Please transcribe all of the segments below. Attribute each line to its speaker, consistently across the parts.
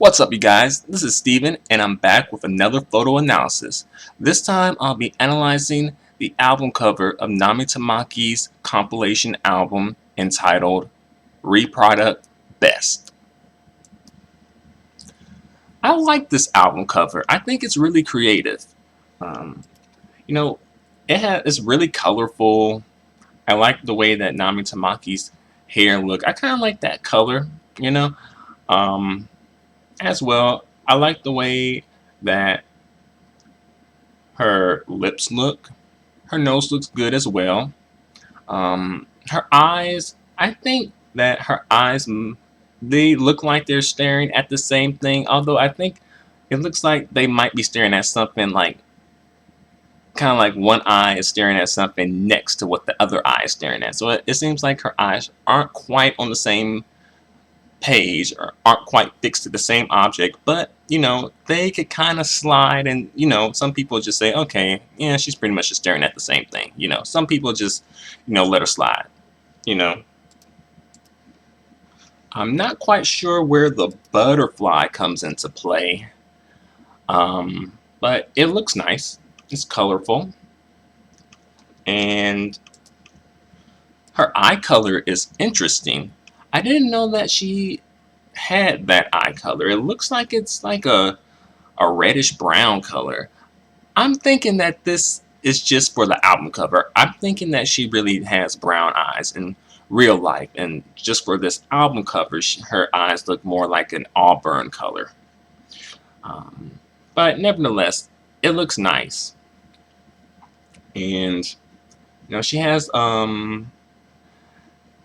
Speaker 1: What's up, you guys? This is Steven, and I'm back with another photo analysis. This time, I'll be analyzing the album cover of Nami Tamaki's compilation album entitled Reproduct Best. I like this album cover. I think it's really creative. Um, you know, it's really colorful. I like the way that Nami Tamaki's hair look. I kind of like that color, you know. Um, as well, I like the way that her lips look. Her nose looks good as well. Her eyes, I think that her eyes, they look like they're staring at the same thing. Although I think it looks like they might be staring at something like, kind of like one eye is staring at something next to what the other eye is staring at. So it seems like her eyes aren't quite on the same page or aren't quite fixed to the same object, but they could kind of slide, and some people just say, okay, yeah, she's pretty much just staring at the same thing. Some people just let her slide. you know I'm not quite sure where the butterfly comes into play, but it looks nice. It's colorful, and her eye color is interesting. I didn't know that she had that eye color. It looks like it's like a reddish brown color. I'm thinking that this is just for the album cover. I'm thinking that she really has brown eyes in real life, and just for this album cover, her eyes look more like an auburn color. But nevertheless, it looks nice, and she has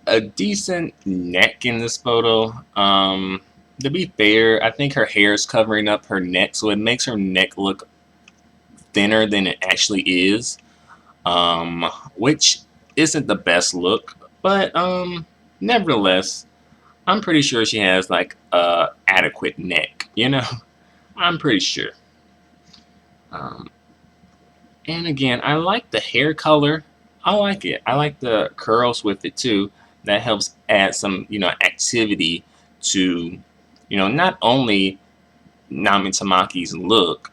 Speaker 1: a decent neck in this photo. To be fair, I think her hair is covering up her neck, so it makes her neck look thinner than it actually is, which isn't the best look. But nevertheless, I'm pretty sure she has like a adequate neck. I'm pretty sure. Um, and again, I like the hair color. I like it. I like the curls with it too. That helps add some activity to not only Nami Tamaki's look,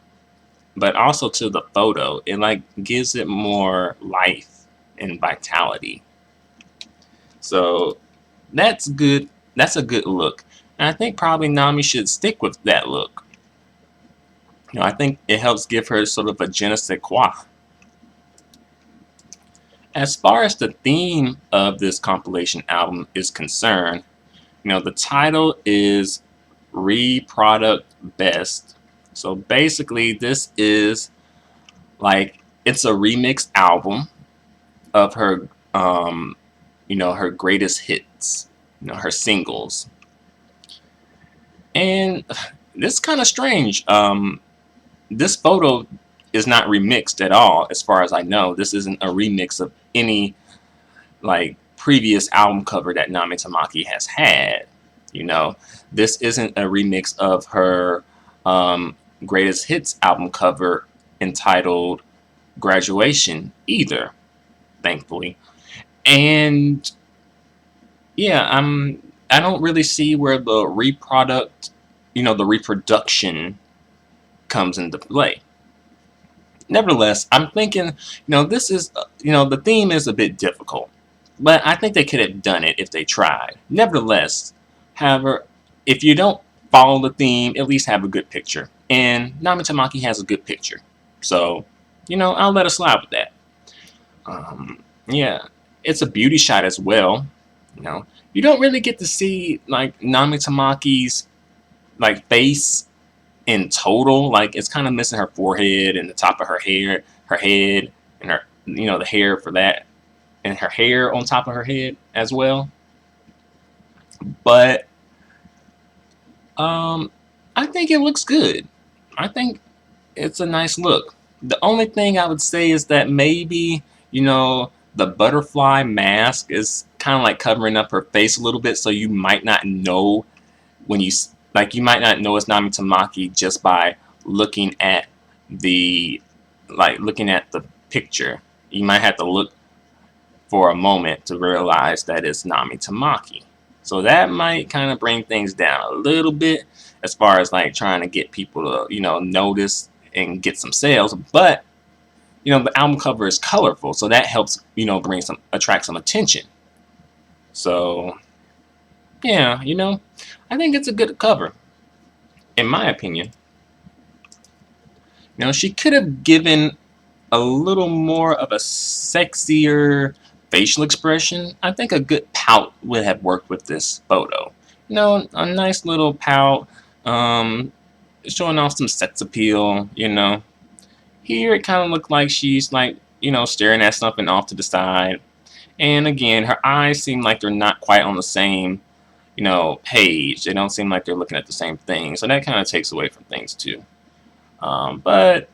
Speaker 1: but also to the photo. It like gives it more life and vitality. So that's good. That's a good look. And I think probably Nami should stick with that look. I think it helps give her sort of a je ne sais quoi. As far as the theme of this compilation album is concerned, the title is Reproduct Best. So basically, this is like, it's a remix album of her, her greatest hits, her singles. And this is kind of strange. This photo is not remixed at all, as far as I know. This isn't a remix of any like previous album cover that Nami Tamaki has had. This isn't a remix of her greatest hits album cover entitled Graduation either, thankfully. And yeah, I don't really see where the the reproduction comes into play. Nevertheless, I'm thinking, this is, the theme is a bit difficult, but I think they could have done it if they tried. Nevertheless, however, if you don't follow the theme, at least have a good picture. And Nami Tamaki has a good picture. So, I'll let her slide with that. Yeah, it's a beauty shot as well. You don't really get to see like Nami Tamaki's like face in total. Like, it's kind of missing her forehead and the top of her hair, her head, and her the hair for that, and her hair on top of her head as well. But I think it looks good. I think it's a nice look. The only thing I would say is that maybe the butterfly mask is kind of like covering up her face a little bit, so you might not know when you might not know it's Nami Tamaki just by looking at the picture. You might have to look for a moment to realize that it's Nami Tamaki. So that might kind of bring things down a little bit. as far as like trying to get people to, notice and get some sales. But, the album cover is colorful, so that helps, attract some attention. So, yeah, I think it's a good cover, in my opinion. She could have given a little more of a sexier facial expression. I think a good pout would have worked with this photo. A nice little pout, showing off some sex appeal, Here it kind of looked like she's like, staring at something off to the side. And again, her eyes seem like they're not quite on the same, page. They don't seem like they're looking at the same thing. So that kind of takes away from things too. But,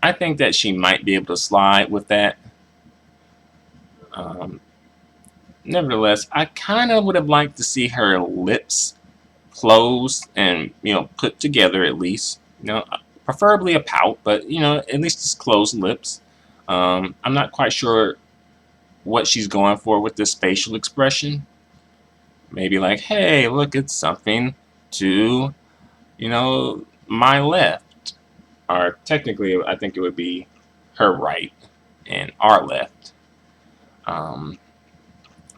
Speaker 1: I think that she might be able to slide with that. Nevertheless, I kind of would have liked to see her lips closed and, put together at least. Preferably a pout, but, at least just closed lips. I'm not quite sure what she's going for with this facial expression. Maybe like, hey, look, it's something to, my left. Or technically, I think it would be her right and our left.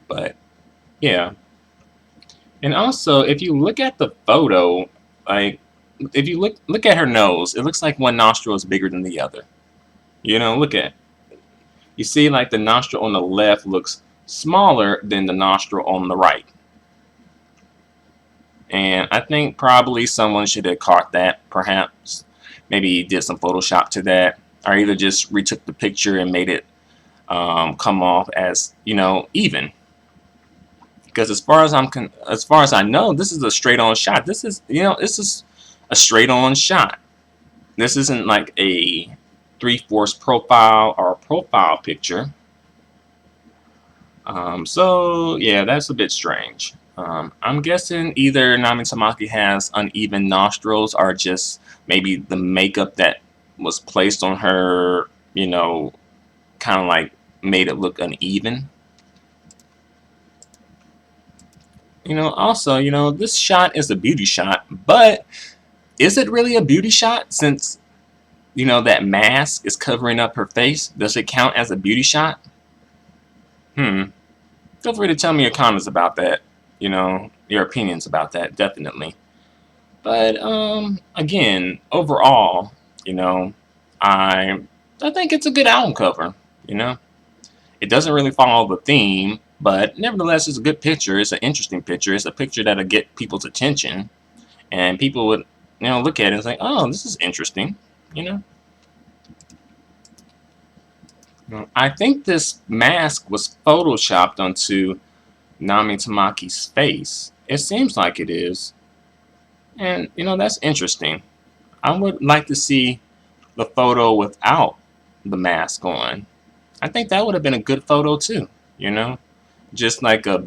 Speaker 1: But yeah. And also, if you look at the photo, like if you look at her nose, it looks like one nostril is bigger than the other. Look at. You see, like the nostril on the left looks smaller than the nostril on the right. And I think probably someone should have caught that, perhaps. Maybe did some Photoshop to that, or either just retook the picture and made it come off as even. Because as far as I know, this is a straight-on shot. This is a straight-on shot. This isn't like a 3/4 profile or a profile picture. So yeah, that's a bit strange. I'm guessing either Nami Tamaki has uneven nostrils or just maybe the makeup that was placed on her, kind of like made it look uneven. Also, this shot is a beauty shot, but is it really a beauty shot since, that mask is covering up her face? Does it count as a beauty shot? Feel free to tell me your comments about that. Your opinions about that, definitely. But again, overall, I think it's a good album cover. It doesn't really follow the theme, but nevertheless, it's a good picture. It's an interesting picture. It's a picture that'll get people's attention, and people would look at it and say, "Oh, this is interesting." I think this mask was photoshopped onto Nami Tamaki's face. It seems like it is. And, that's interesting. I would like to see the photo without the mask on. I think that would have been a good photo too, Just like a,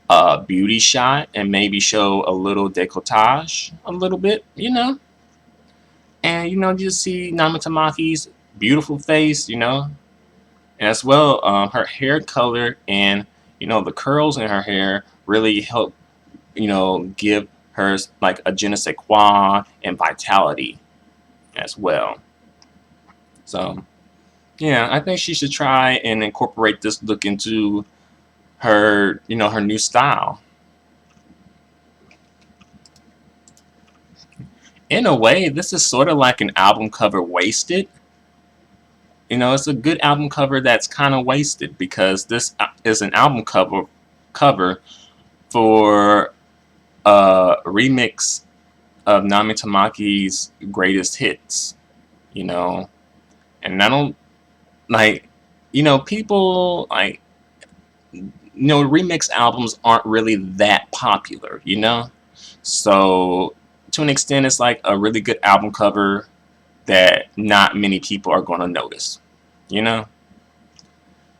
Speaker 1: a beauty shot and maybe show a little decolletage a little bit, And, you see Nami Tamaki's beautiful face, and as well, her hair color and, the curls in her hair really help, give her like a je ne sais quoi and vitality as well. So, yeah, I think she should try and incorporate this look into her, her new style. In a way, this is sort of like an album cover wasted. It's a good album cover that's kind of wasted because this is an album cover for a remix of Nami Tamaki's greatest hits, And I don't like, people like, remix albums aren't really that popular, So to an extent, it's like a really good album cover that not many people are going to notice,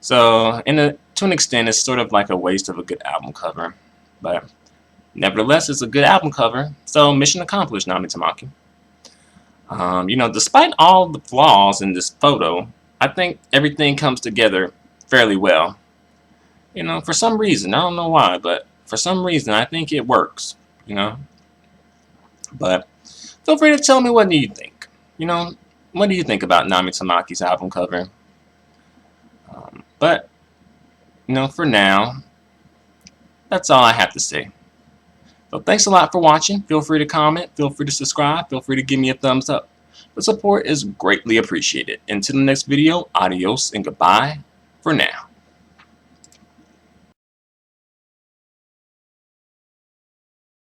Speaker 1: So to an extent, it's sort of like a waste of a good album cover. But nevertheless, it's a good album cover. So mission accomplished, Nami Tamaki. Despite all the flaws in this photo, I think everything comes together fairly well. For some reason, I don't know why, but for some reason, I think it works. you know. But feel free to tell me what do you think. What do you think about Nami Tamaki's album cover? But for now, that's all I have to say. So thanks a lot for watching. Feel free to comment. Feel free to subscribe. Feel free to give me a thumbs up. The support is greatly appreciated. Until the next video, adios and goodbye for now.